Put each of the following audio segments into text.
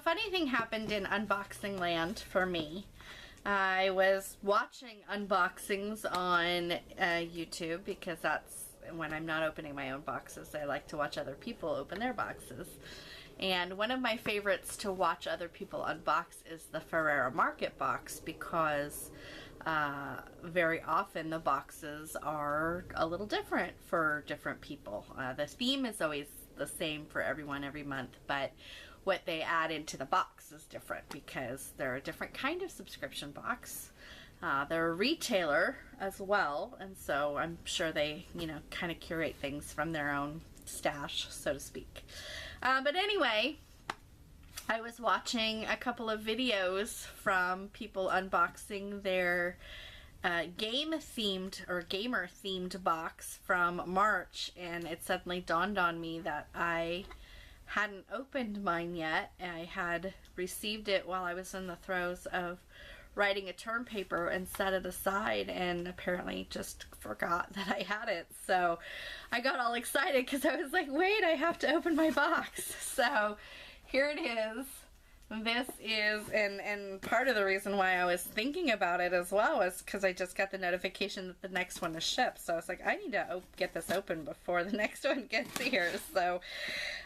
funny thing happened in unboxing land for me. I was watching unboxings on YouTube because that's when I'm not opening my own boxes. I like to watch other people open their boxes. And one of my favorites to watch other people unbox is the Ferrara Market box because very often the boxes are a little different for different people. The theme is always the same for everyone every month, but what they add into the box is different because they're a different kind of subscription box. They're a retailer as well, and so I'm sure they, you know, kind of curate things from their own stash, so to speak. But anyway, I was watching a couple of videos from people unboxing their game-themed or gamer-themed box from March, and it suddenly dawned on me that I hadn't opened mine yet. I had received it while I was in the throes of writing a term paper and set it aside, and apparently just forgot that I had it. So I got all excited because I was like, wait, I have to open my box. So here it is. This is, and part of the reason why I was thinking about it as well is because I just got the notification that the next one is shipped. So I was like, I need to get this open before the next one gets here. So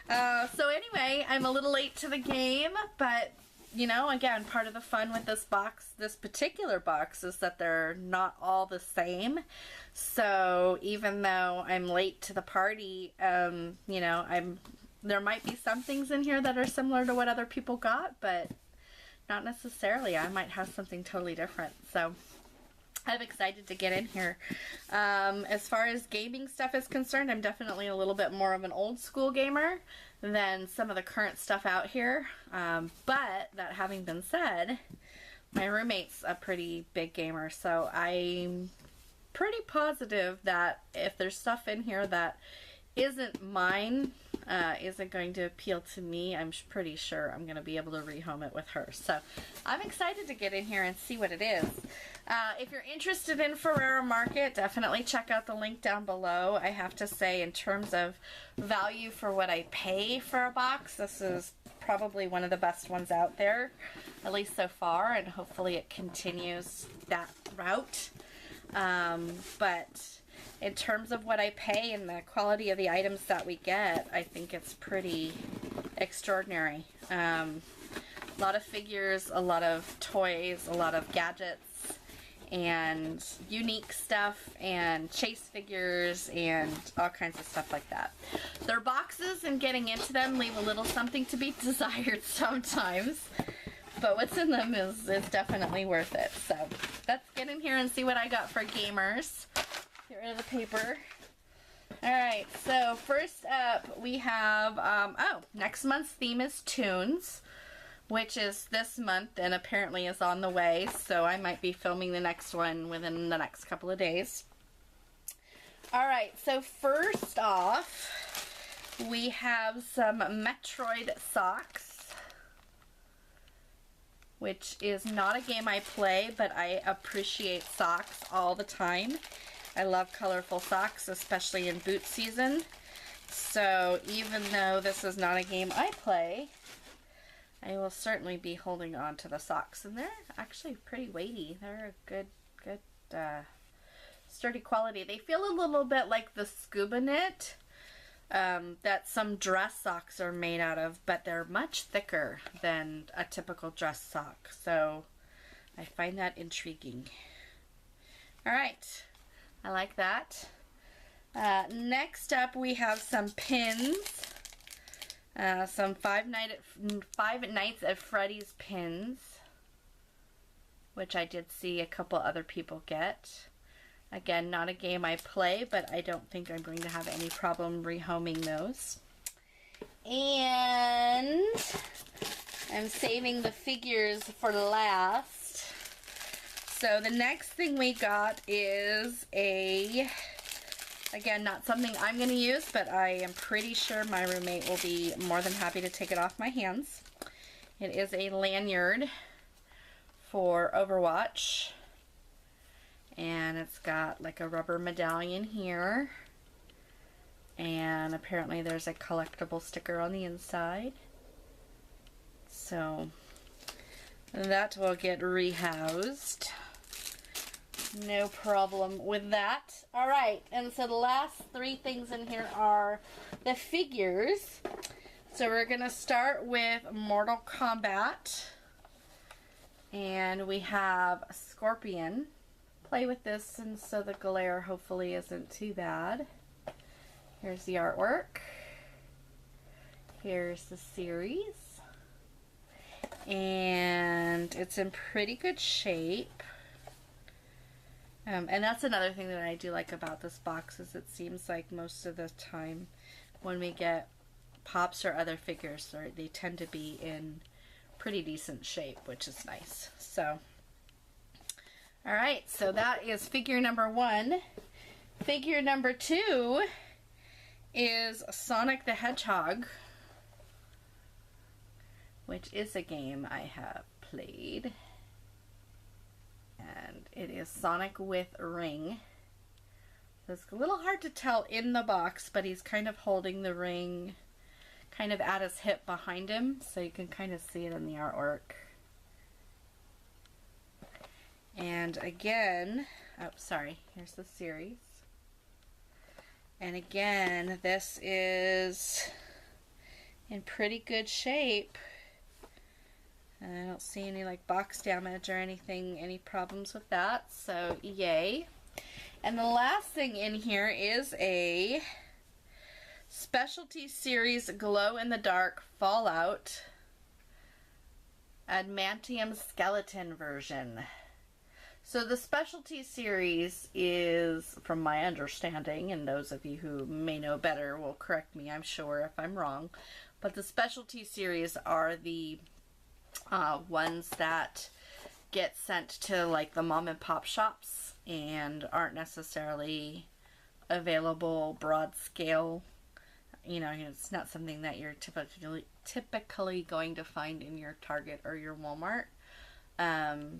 anyway, I'm a little late to the game, but you know, again, part of the fun with this box, this particular box, is that they're not all the same. So even though I'm late to the party, you know, there might be some things in here that are similar to what other people got, but not necessarily. I might have something totally different. So I'm excited to get in here. As far as gaming stuff is concerned, I'm definitely a little bit more of an old school gamer than some of the current stuff out here. But that having been said, my roommate's a pretty big gamer, so I'm pretty positive that if there's stuff in here that isn't mine, isn't going to appeal to me, I'm pretty sure I'm going to be able to rehome it with her. So I'm excited to get in here and see what it is. If you're interested in Ferrara Market, definitely check out the link down below. I have to say, in terms of value for what I pay for a box, this is probably one of the best ones out there, at least so far, and hopefully it continues that route. But in terms of what I pay and the quality of the items that we get, I think it's pretty extraordinary. A lot of figures, a lot of toys, a lot of gadgets, and unique stuff, and chase figures, and all kinds of stuff like that. Their boxes and getting into them leave a little something to be desired sometimes, but what's in them is definitely worth it. So let's get in here and see what I got for gamers. Get rid of the paper. Alright, so first up we have, next month's theme is Tunes, which is this month and apparently is on the way, so I might be filming the next one within the next couple of days. Alright, so first off, we have some Metroid socks, which is not a game I play, but I appreciate socks all the time. I love colorful socks, especially in boot season. So even though this is not a game I play, I will certainly be holding on to the socks. And they're actually pretty weighty. They're a good sturdy quality. They feel a little bit like the scuba knit that some dress socks are made out of, but they're much thicker than a typical dress sock. So I find that intriguing. Alright. I like that. Next up we have some pins. Some Five Nights at Freddy's pins, which I did see a couple other people get. Again, not a game I play, but I don't think I'm going to have any problem rehoming those. And I'm saving the figures for last. So the next thing we got is again, not something I'm going to use, but I am pretty sure my roommate will be more than happy to take it off my hands. It is a lanyard for Overwatch, and it's got like a rubber medallion here, and apparently there's a collectible sticker on the inside. So that will get rehoused. No problem with that. All right, and so the last three things in here are the figures. So we're gonna start with Mortal Kombat. And we have a Scorpion. Play with this, and so the glare hopefully isn't too bad. Here's the artwork. Here's the series. And it's in pretty good shape. And that's another thing that I do like about this box, is it seems like most of the time when we get Pops or other figures, they tend to be in pretty decent shape, which is nice. So, all right, so that is figure number 1. Figure number 2 is Sonic the Hedgehog, which is a game I have played. And it is Sonic with a ring. So it's a little hard to tell in the box, but he's kind of holding the ring kind of at his hip behind him, so you can kind of see it in the artwork. And again, oh sorry, here's the series. And again, this is in pretty good shape. I don't see any like box damage or anything, any problems with that, so yay. And the last thing in here is a Specialty Series Glow in the Dark Fallout Adamantium Skeleton version. So the Specialty Series is, from my understanding, and those of you who may know better will correct me, I'm sure, if I'm wrong, but the Specialty Series are the ones that get sent to like the mom and pop shops and aren't necessarily available broad scale. You know, it's not something that you're typically going to find in your Target or your Walmart.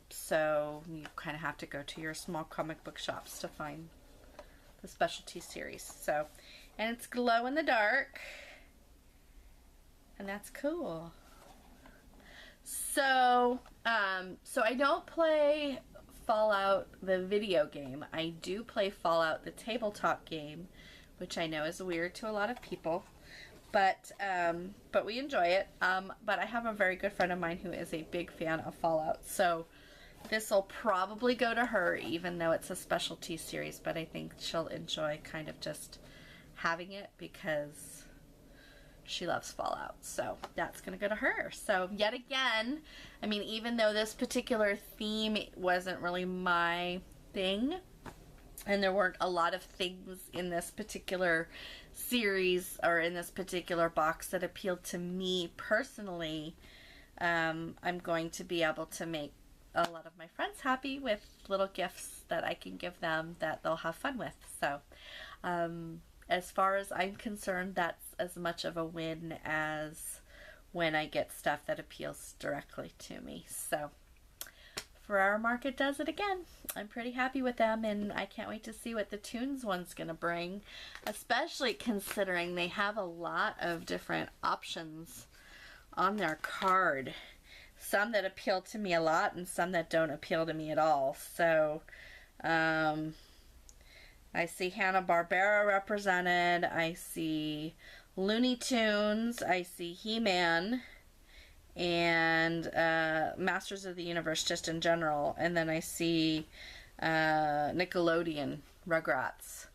So you kind of have to go to your small comic book shops to find the Specialty Series. So, and it's glow in the dark, and that's cool. So, so I don't play Fallout the video game. I do play Fallout the tabletop game, which I know is weird to a lot of people, but we enjoy it. But I have a very good friend of mine who is a big fan of Fallout, so this will probably go to her, even though it's a Specialty Series, but I think she'll enjoy kind of just having it because she loves Fallout, so that's gonna go to her. So yet again, I mean, even though this particular theme wasn't really my thing, and there weren't a lot of things in this particular series or in this particular box that appealed to me personally, I'm going to be able to make a lot of my friends happy with little gifts that I can give them that they'll have fun with. So as far as I'm concerned, that's as much of a win as when I get stuff that appeals directly to me. So Ferrara Market does it again. I'm pretty happy with them, and I can't wait to see what the Tunes one's gonna bring, especially considering they have a lot of different options on their card. Some that appeal to me a lot and some that don't appeal to me at all. So I see Hanna-Barbera represented, I see Looney Tunes, I see He-Man, and Masters of the Universe just in general, and then I see Nickelodeon Rugrats.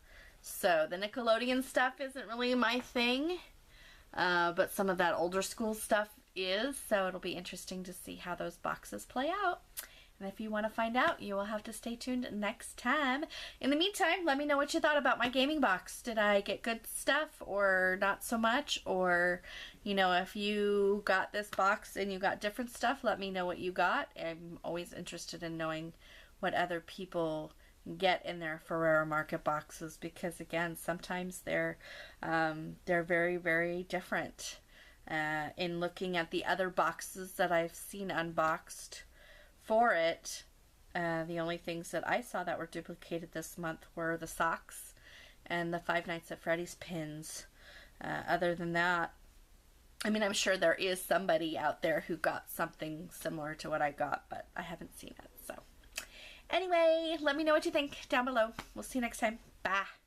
So the Nickelodeon stuff isn't really my thing, but some of that older school stuff is, so it'll be interesting to see how those boxes play out. And if you want to find out, you will have to stay tuned next time. In the meantime, let me know what you thought about my gaming box. Did I get good stuff or not so much? Or, you know, if you got this box and you got different stuff, let me know what you got. I'm always interested in knowing what other people get in their Ferrara Market boxes, because again, sometimes they're very, very different. In looking at the other boxes that I've seen unboxed for it, the only things that I saw that were duplicated this month were the socks and the Five Nights at Freddy's pins. Other than that, I mean, I'm sure there is somebody out there who got something similar to what I got, but I haven't seen it. So anyway, let me know what you think down below. We'll see you next time. Bye.